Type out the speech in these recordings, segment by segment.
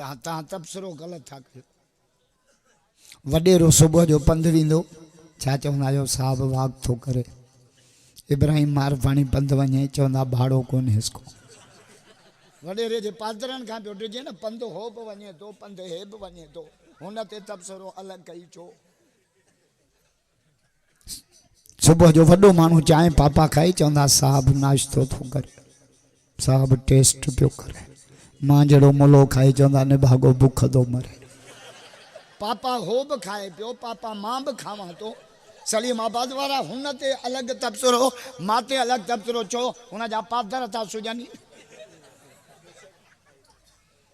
तबसरो गलत था कयो वडेरो सुबह जो पंध वींदो छा चवंदा आहियो साहब वाक थो करे इब्राहिम मारवाणी पंध वञे चवंदा भाड़ो कोन हिसको वडेरे जे पादरनि खां पियो ॾिजे न पंध हो बि वञे थो पंध हे बि वञे थो हुन ते तबसरो अलॻि कई छो सुबह जो वॾो माण्हू चांहि पापा खाई चवंदा साहब नाश्तो थो करे साहब टेस्ट पियो करे मां जहिड़ो मुलो खाई चवंदा न भागो बुख थो मरे पापा हो बि खाए पियो पापा मां बि खावां थो सलीम आबाद वारा हुन ते अलॻि तबसरो मां ते अलॻि तबसरो छो हुन जा पादर था सुॼनि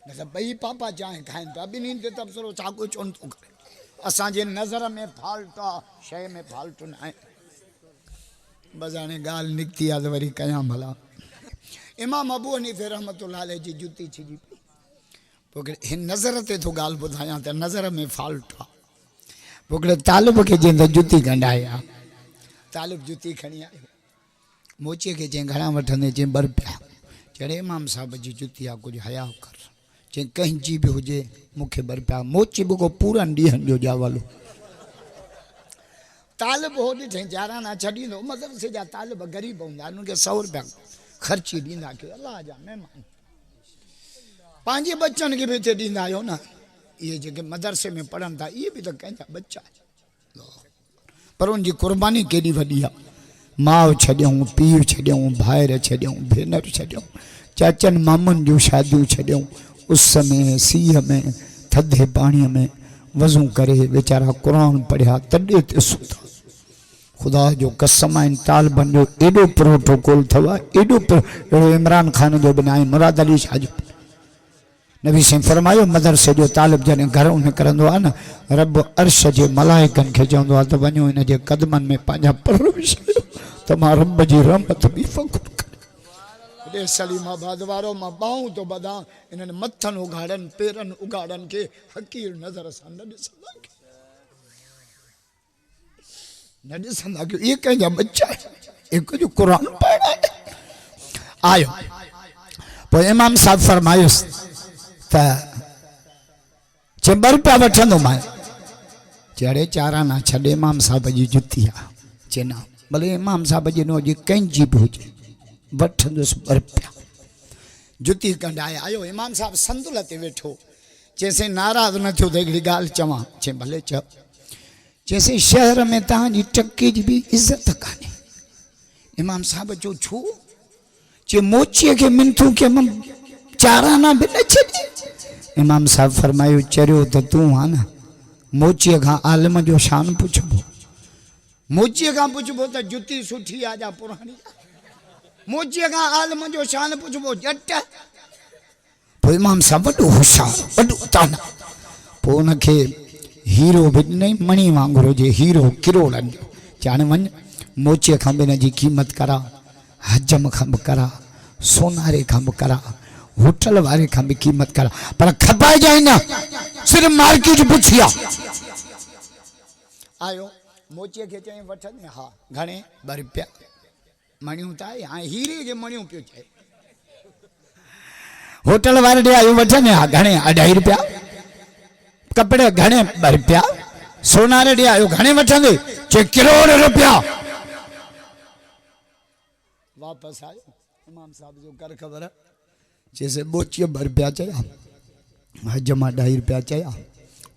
ॿई पापा चांहि खाइनि था ॿिन्हिनि ते तबसरो छा कुझु छो नथो करे असांजे नज़र में फाल्ट आहे शइ में फाल्ट न आहे बसि हाणे ॻाल्हि निकिती आहे त वरी कयां भला इमाम अबू हनीफे रहमतुल्लाह अलैह जी जुती छिजी पई पोइ हिन नज़र ते थो ॻाल्हि ॿुधायां त नज़र में फाल्ट आहे पोइ हिकिड़े तालिब खे चई त जुती गंढाए आ तालिब जुती खणी आयो मोचीअ खे चई घणा वठंदे चई ₹2 चढ़े इमाम साहब जी जुती आहे कुझु हया कर चई कंहिंजी बि हुजे मूंखे ₹2 मोची बुगो पूरनि ॾींहंनि जो ॼावलो तालिब हो ॾिठई जाराना छॾींदो मदरसे जा तालिब ग़रीब हूंदा उन्हनि खे ₹100 ख़र्ची ॾींदा की अलाह जा महिमान पंहिंजे बच्चनि खे बि हिते ॾींदा आहियो न इहे जेके मदरसे में पढ़नि था इहे बि त कंहिंजा बच्चा पर उनजी क़ुर्बानी केॾी वॾी आहे माउ छॾियऊं पीउ छॾियऊं भाइर छॾियऊं भेनर छॾियऊं चाचनि मामुनि जूं शादियूं छॾियऊं उस में सीउ में थधे पाणीअ में वज़ू करे वीचारा क़ुर पढ़िया तॾहिं ते सुता खुदा जो कसम आहिनि तालिबनि जो एॾो प्रोटोकॉल अथव एॾो अहिड़ो इमरान ख़ान जो बि न आहे मुराद अली शाह जो नबी साईं फरमायो मदरसे जो तालिब जॾहिं घर निकिरंदो आहे न रब अर्श जे मलाइकनि खे चवंदो आहे त वञो हिन जे क़दमनि में पंहिंजा पर विछायो त मां रब जी रहमत बि फ़ख़ुरु करे सलीमाबाद वारो मां ॿाहूं थो ॿधां इन्हनि मथनि उघाड़नि पेरनि उघाड़नि खे हक़ीर नज़र सां न ॾिसंदा न ॾिसंदा कयो इहे कंहिंजा बच्चा हिकु जो क़ुर पढ़ाए आयो पोइ इमाम साहब फरमायुसि त चए ₹2 वठंदो मां चढ़े चाराना छॾे इमाम साहब जी जुती आहे चए न भले इमाम साहब जी न हुजे कंहिंजी बि हुजे वठंदुसि ₹2 जुती कंडाए आयो इमाम साहब संदुल ते वेठो चएसि नाराज़ न थियो त हिकिड़ी ॻाल्हि चवां चए भले चओ चएसि शहर में तव्हांजी टके जी बि इज़त कान्हे इमाम साहब जो छो चए मोचीअ खे मिंथू खे चाराना बि न छॾे इमाम साहब फरमायो चरियो त तूं आहे न मोचीअ खां आलिम जो शान पुछबो मोचीअ खां पुछबो त जुती सुठी आहे या पुराणी मोचीअ खां आलिम जो शान पुछबो जट पोइ इमाम साहब वॾो होशियारु वॾो ताना पोइ उनखे हीरो बि ॾिनई मणी वांगुरु हुजे हीरो किरोड़नि जो चाणे वञ मोचीअ खां बि हिन जी क़ीमत करा हजम खां बि करा सोनारे खां बि करा होटल वारे खां बि क़ीमत करा पर खपाइजांइ न सिर्फ़ु मार्केट पुछी आहे आयो मोचीअ खे चई वठंदे हा घणे ₹2 मणियूं त आहे हाणे हीरे जे मणियूं पियो चए होटल वारे ॾे आयो वठंदे हा घणे ₹2.5 कपिड़े घणे ₹2 सोनारे ॾे आयो घणे वठंदे चए ₹1 वापसि आयो इमाम साहब जो कर ख़बर चएसि ॿोचीअ ₹2 चया हज मां ₹2.5 चया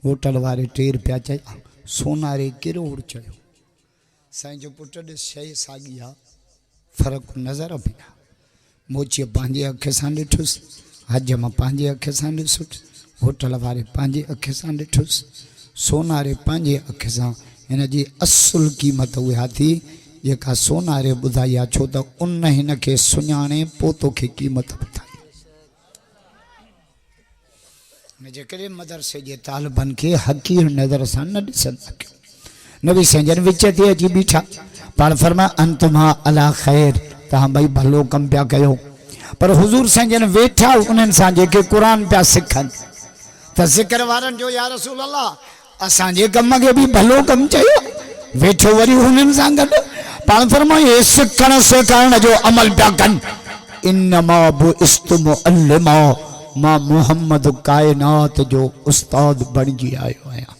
होटल वारे ₹3 चया सोनारे किरोड़ चयो साईं जो पुट ॾिस शइ साॻी आहे फ़र्क़ु नज़र बि आहे मोचीअ पंहिंजे अख सां ॾिठुसि हज मां पंहिंजे अख सां ॾिसुसि होटल वारे पंहिंजे अख सां ॾिठुसि सोनारे पंहिंजे अख सां हिन जी असुल क़ीमत उहा थी जेका सोनारे ॿुधाई आहे छो त उन हिन खे सुञाणे पोइ तोखे क़ीमत ॿुधाई हिनजे करे मदरसे जे तालिबनि खे हक़ीर नज़र सां न ॾिसंदा कयो नबी साईं जन विच ते अची बीठा पाण फरमाया अंतमा अला ख़ैर तव्हां ॿई भलो कमु पिया कयो पर हुज़ूर साईं जन वेठा उन्हनि सां जेके क़ुर पिया सिखनि त ज़िक्र वारनि जो या रसूल अल्लाह असांजे कम खे बि भलो कमु चयो वेठो वरी हुननि सां गॾु पाण फरमायो हे सिखण सेखारण जो अमल पिया कनि इन्नमा बुइस्तु मुअल्लिमा मां मुहम्मद कायनात जो उस्ताद बन जी आयो आहियां।